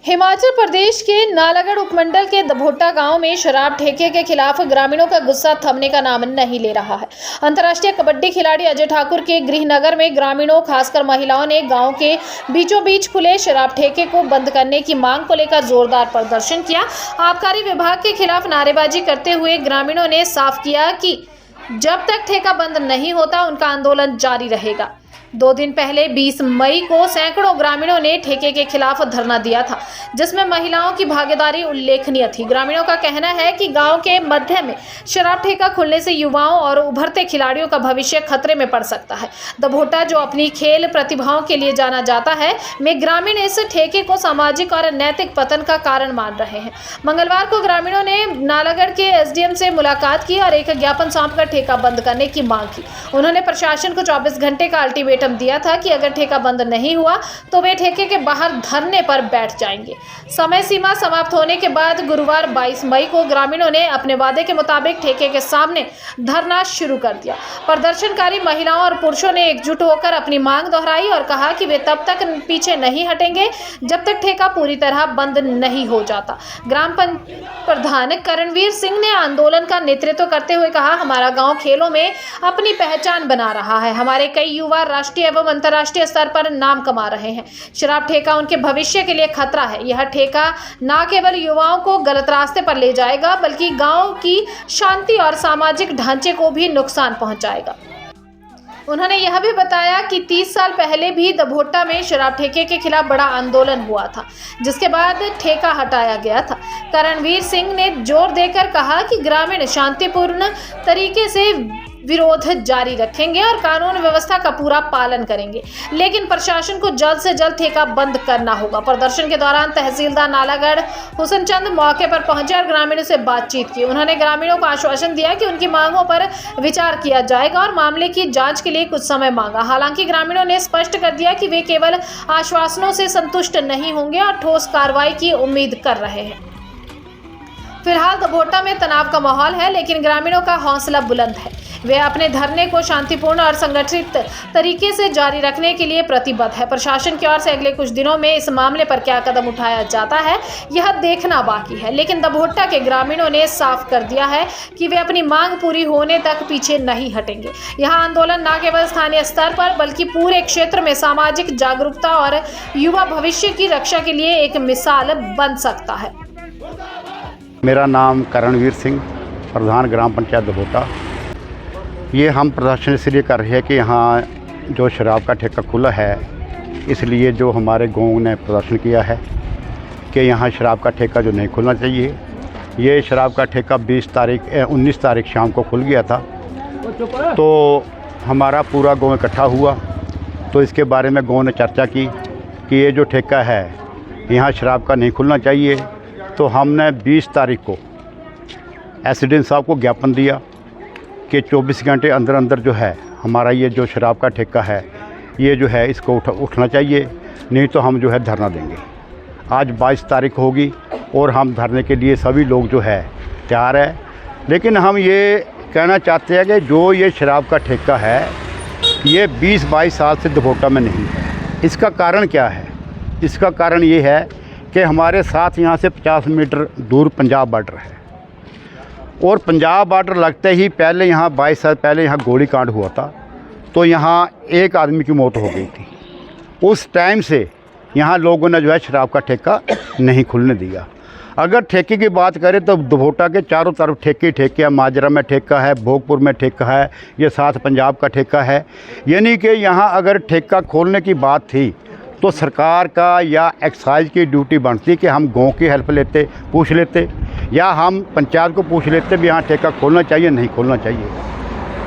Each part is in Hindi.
हिमाचल प्रदेश के नालागढ़ उपमंडल के दभोटा गांव में शराब ठेके के खिलाफ ग्रामीणों का गुस्सा थमने का नाम नहीं ले रहा है। अंतर्राष्ट्रीय कबड्डी खिलाड़ी अजय ठाकुर के गृहनगर में ग्रामीणों खासकर महिलाओं ने गांव के बीचों बीच खुले शराब ठेके को बंद करने की मांग को लेकर जोरदार प्रदर्शन किया। आबकारी विभाग के खिलाफ नारेबाजी करते हुए ग्रामीणों ने साफ किया कि जब तक ठेका बंद नहीं होता उनका आंदोलन जारी रहेगा। 2 दिन पहले 20 मई को सैकड़ों ग्रामीणों ने ठेके के खिलाफ धरना दिया था, जिसमें महिलाओं की भागीदारी उल्लेखनीय थी। ग्रामीणों का कहना है कि गांव के मध्य में शराब ठेका खुलने से युवाओं और उभरते खिलाड़ियों का भविष्य खतरे में पड़ सकता है। दभोटा, जो अपनी खेल प्रतिभाओं के लिए जाना जाता है, में ग्रामीण इस ठेके को सामाजिक और नैतिक पतन का कारण मान रहे हैं। मंगलवार को ग्रामीणों ने नालागढ़ के एसडीएम से मुलाकात की और एक ज्ञापन सौंपकर ठेका बंद करने की मांग की। उन्होंने प्रशासन को 24 घंटे का अल्टीमेटम दिया था कि अगर ठेका बंद नहीं हुआ तो वे ठेके के बाहर धरने पर बैठ जाएंगे। समय सीमा समाप्त होने के बाद गुरुवार 22 मई को ग्रामीणों ने अपने वादे के मुताबिक ठेके के सामने धरना शुरू कर दिया। प्रदर्शनकारी महिलाओं और पुरुषों ने एकजुट होकर अपनी मांग दोहराई और कहा कि वे तब तक पीछे नहीं हटेंगे जब तक ठेका पूरी तरह बंद नहीं हो जाता। ग्राम प्रधान करणवीर सिंह ने आंदोलन का नेतृत्व करते हुए कहा, हमारा गाँव खेलों में अपनी पहचान बना रहा है। हमारे कई युवा राष्ट्रीय एवं अंतर्राष्ट्रीय स्तर पर नाम कमा रहे हैं। शराब ठेका उनके भविष्य के लिए खतरा है। यह ठेका न केवल युवाओं को गलत रास्ते पर ले जाएगा, बल्कि गांव की शांति और सामाजिक ढांचे को भी नुकसान पहुंचाएगा। उन्होंने यह भी बताया कि 30 साल पहले भी दभोटा में शराब ठेके के खिलाफ बड़ा आंदोलन हुआ था, जिसके बाद ठेका हटाया गया था। करणवीर सिंह ने जोर देकर कहा कि ग्रामीण शांतिपूर्ण तरीके से विरोध जारी रखेंगे और कानून व्यवस्था का पूरा पालन करेंगे, लेकिन प्रशासन को जल्द से जल्द ठेका बंद करना होगा। प्रदर्शन के दौरान तहसीलदार नालागढ़ हुसनचंद मौके पर पहुंचे और ग्रामीणों से बातचीत की। उन्होंने ग्रामीणों को आश्वासन दिया कि उनकी मांगों पर विचार किया जाएगा और मामले की जांच के लिए कुछ समय मांगा। हालांकि ग्रामीणों ने स्पष्ट कर दिया कि वे केवल आश्वासनों से संतुष्ट नहीं होंगे और ठोस कार्रवाई की उम्मीद कर रहे हैं। फिलहाल दभोटा में तनाव का माहौल है, लेकिन ग्रामीणों का हौसला बुलंद है। वे अपने धरने को शांतिपूर्ण और संगठित तरीके से जारी रखने के लिए प्रतिबद्ध है। प्रशासन की ओर से अगले कुछ दिनों में इस मामले पर क्या कदम उठाया जाता है, यह देखना बाकी है, लेकिन दभोटा के ग्रामीणों ने साफ कर दिया है कि वे अपनी मांग पूरी होने तक पीछे नहीं हटेंगे। यह आंदोलन न केवल स्थानीय स्तर पर बल्कि पूरे क्षेत्र में सामाजिक जागरूकता और युवा भविष्य की रक्षा के लिए एक मिसाल बन सकता है। मेरा नाम करणवीर सिंह, प्रधान ग्राम पंचायत दभोटा। ये हम प्रदर्शन इसलिए कर रहे हैं कि यहाँ जो शराब का ठेका खुला है, इसलिए जो हमारे गांव ने प्रदर्शन किया है कि यहाँ शराब का ठेका जो नहीं खुलना चाहिए। ये शराब का ठेका 19 तारीख शाम को खुल गया था, तो हमारा पूरा गांव इकट्ठा हुआ। तो इसके बारे में गांव ने चर्चा की कि ये जो ठेका है यहाँ शराब का नहीं खुलना चाहिए। तो हमने 20 तारीख को एसडीएम साहब को ज्ञापन दिया कि 24 घंटे अंदर अंदर जो है हमारा ये जो शराब का ठेका है, ये जो है इसको उठना चाहिए, नहीं तो हम जो है धरना देंगे। आज 22 तारीख होगी और हम धरने के लिए सभी लोग जो है तैयार है। लेकिन हम ये कहना चाहते हैं कि जो ये शराब का ठेका है ये 20-22 साल से दभोटा में नहीं है। इसका कारण क्या है? इसका कारण ये है कि हमारे साथ यहाँ से 50 मीटर दूर पंजाब बॉर्डर है और पंजाब बॉर्डर लगते ही पहले यहाँ 22 साल पहले यहाँ गोली कांड हुआ था, तो यहाँ एक आदमी की मौत हो गई थी। उस टाइम से यहाँ लोगों ने जो है शराब का ठेका नहीं खुलने दिया। अगर ठेके की बात करें तो दभोटा के चारों तरफ ठेके हैं। माजरा में ठेका है, भोगपुर में ठेका है, ये साथ पंजाब का ठेका है। यानी कि यहाँ अगर ठेका खोलने की बात थी तो सरकार का या एक्साइज की ड्यूटी बनती कि हम गांव की हेल्प लेते, पूछ लेते, या हम पंचायत को पूछ लेते भी यहाँ ठेका खोलना चाहिए नहीं खोलना चाहिए।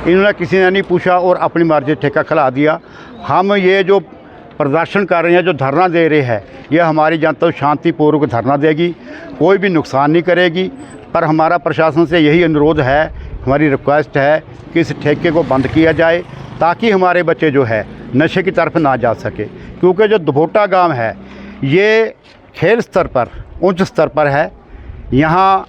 इन्होंने किसी ने नहीं पूछा और अपनी मर्जी ठेका खिला दिया। हम ये जो प्रदर्शन कर रहे हैं, जो धरना दे रहे हैं, ये हमारी जनता शांतिपूर्वक धरना देगी, कोई भी नुकसान नहीं करेगी। पर हमारा प्रशासन से यही अनुरोध है, हमारी रिक्वेस्ट है कि इस ठेके को बंद किया जाए ताकि हमारे बच्चे जो है नशे की तरफ ना जा सके। क्योंकि जो दभोटा गांव है ये खेल स्तर पर उच्च स्तर पर है। यहाँ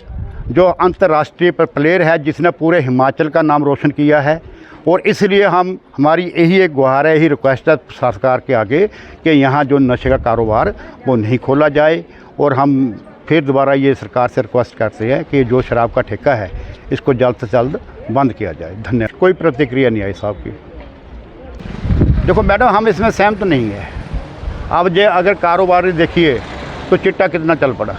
जो अंतर्राष्ट्रीय प्लेयर है जिसने पूरे हिमाचल का नाम रोशन किया है, और इसलिए हमारी यही एक गुहार है, यही रिक्वेस्ट है सरकार के आगे कि यहाँ जो नशे का कारोबार वो नहीं खोला जाए और हम फिर दोबारा ये सरकार से रिक्वेस्ट करते हैं कि जो शराब का ठेका है इसको जल्द से जल्द बंद किया जाए। धन्यवाद। कोई प्रतिक्रिया नहीं आई साहब की। देखो मैडम, हम इसमें सहमत नहीं है। अब जे अगर कारोबार देखिए तो चिट्टा कितना चल पड़ा।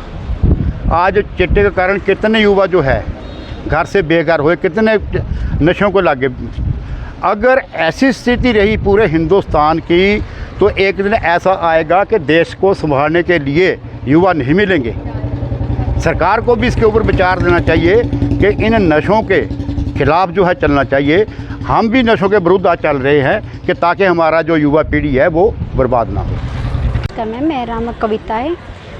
आज चिट्टे के कारण कितने युवा जो है घर से बेघर हुए, कितने नशों को लागे। अगर ऐसी स्थिति रही पूरे हिंदुस्तान की तो एक दिन ऐसा आएगा कि देश को संभालने के लिए युवा नहीं मिलेंगे। सरकार को भी इसके ऊपर विचार देना चाहिए कि इन नशों के खिलाफ जो है चलना चाहिए। हम भी नशों के विरुद्ध आज चल रहे हैं कि ताकि हमारा जो युवा पीढ़ी है वो बर्बाद ना हो। मेरा नाम कविता है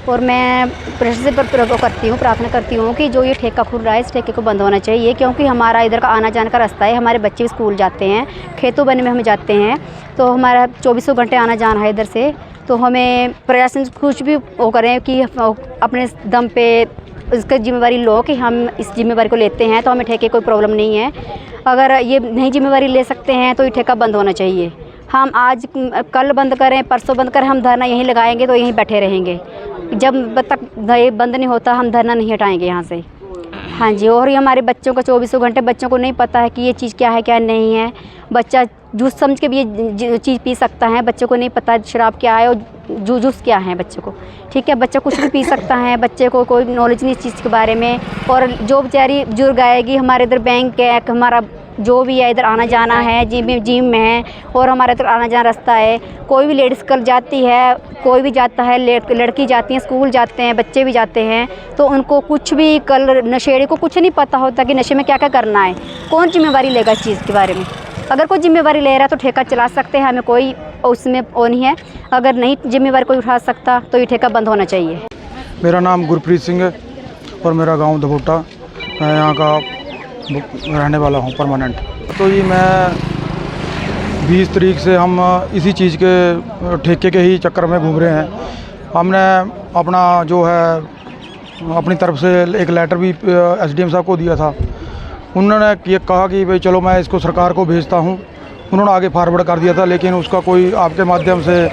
और मैं प्रशासन पर करती हूँ, प्रार्थना करती हूँ कि जो ये ठेका खुल रहा है इस ठेके को बंद होना चाहिए, क्योंकि हमारा इधर का आना जाने का रास्ता है। हमारे बच्चे भी स्कूल जाते हैं, खेतों बने में हम जाते हैं, तो हमारा 24 घंटे आना जाना है इधर से। तो हमें प्रशासन कुछ भी वो करें कि अपने दम पे इसका जिम्मेवारी लो कि हम इस जिम्मेवारी को लेते हैं, तो हमें ठेके कोई प्रॉब्लम नहीं है। अगर ये नहीं जिम्मेवारी ले सकते हैं तो ये ठेका बंद होना चाहिए। हम आज कल बंद करें, परसों बंद करें, हम धरना यहीं लगाएंगे तो यहीं बैठे रहेंगे। जब तक ये बंद नहीं होता हम धरना नहीं हटाएंगे यहाँ से। हाँ जी, और ये हमारे बच्चों का 24 घंटे बच्चों को नहीं पता है कि ये चीज़ क्या है क्या नहीं है। बच्चा जूस समझ के भी ये चीज़ पी सकता है, बच्चों को नहीं पता शराब क्या है और जूस क्या है बच्चों को। ठीक है, बच्चा कुछ भी पी सकता है, बच्चे को कोई नॉलेज नहीं इस चीज़ के बारे में। और जो बेचारी बुजुर्ग आएगी, हमारे इधर बैंक है, हमारा जो भी है इधर आना जाना है, जिम में है और हमारे इधर आना जाना रास्ता है। कोई भी लेडीज़ कल जाती है, कोई भी जाता है, लड़की जाती हैं, स्कूल जाते हैं, बच्चे भी जाते हैं, तो उनको कुछ भी कल नशेड़ी को कुछ नहीं पता होता कि नशे में क्या क्या करना है। कौन जिम्मेवारी लेगा इस चीज़ के बारे में? अगर कोई जिम्मेवारी ले रहा है तो ठेका चला सकते हैं, हमें कोई उसमें वो नहीं है। अगर नहीं जिम्मेवारी कोई उठा सकता तो ये ठेका बंद होना चाहिए। मेरा नाम गुरप्रीत सिंह है और मेरा गांव दभोटा, मैं यहाँ का रहने वाला हूँ परमानेंट। तो ये मैं 20 तारीख से हम इसी चीज़ के ठेके के ही चक्कर में घूम रहे हैं। हमने अपना जो है अपनी तरफ से एक लेटर भी एसडीएम साहब को दिया था। उन्होंने ये कहा कि भाई चलो मैं इसको सरकार को भेजता हूँ। उन्होंने आगे फॉरवर्ड कर दिया था, लेकिन उसका कोई आपके माध्यम से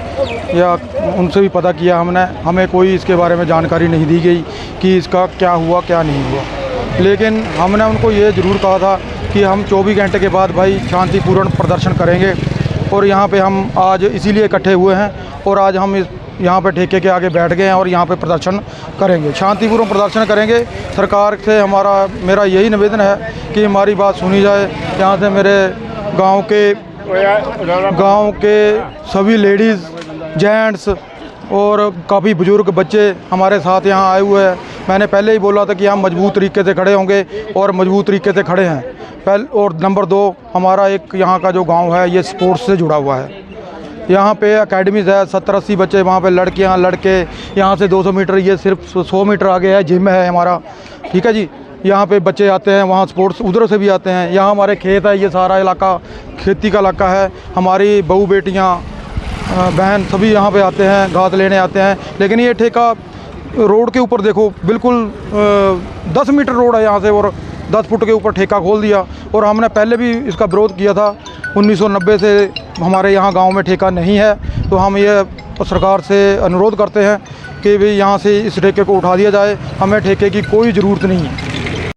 या उनसे भी पता किया हमने, हमें कोई इसके बारे में जानकारी नहीं दी गई कि इसका क्या हुआ क्या नहीं हुआ। लेकिन हमने उनको ये ज़रूर कहा था कि हम 24 घंटे के बाद भाई शांतिपूर्ण प्रदर्शन करेंगे। और यहाँ पे हम आज इसीलिए इकट्ठे हुए हैं और आज हम यहाँ पे ठेके के आगे बैठ गए हैं और यहाँ पे प्रदर्शन करेंगे, शांतिपूर्ण प्रदर्शन करेंगे। सरकार से मेरा यही निवेदन है कि हमारी बात सुनी जाए। यहाँ से मेरे गांव के सभी लेडीज़, जेंट्स और काफ़ी बुज़ुर्ग बच्चे हमारे साथ यहाँ आए हुए हैं। मैंने पहले ही बोला था कि हम मजबूत तरीके से खड़े होंगे और मजबूत तरीके से खड़े हैं। और नंबर 2, हमारा एक यहाँ का जो गांव है ये स्पोर्ट्स से जुड़ा हुआ है। यहाँ पे एकेडमीज़ है, 70-80 बच्चे, वहाँ पे लड़कियाँ लड़के। यहाँ से 200 मीटर, ये सिर्फ 100 मीटर आगे है, जिम है हमारा। ठीक है जी, यहाँ पे बच्चे आते हैं, वहाँ स्पोर्ट्स उधर से भी आते हैं। यहाँ हमारे खेत है, ये सारा इलाका खेती का इलाका है। हमारी बहू बेटियाँ बहन सभी यहाँ पे आते हैं, घास लेने आते हैं। लेकिन ये ठेका रोड के ऊपर देखो, बिल्कुल 10 मीटर रोड है यहाँ से और 10 फुट के ऊपर ठेका खोल दिया। और हमने पहले भी इसका विरोध किया था। 1990 से हमारे यहाँ गांव में ठेका नहीं है, तो हम ये सरकार से अनुरोध करते हैं कि भाई यहाँ से इस ठेके को उठा दिया जाए। हमें ठेके की कोई ज़रूरत नहीं है।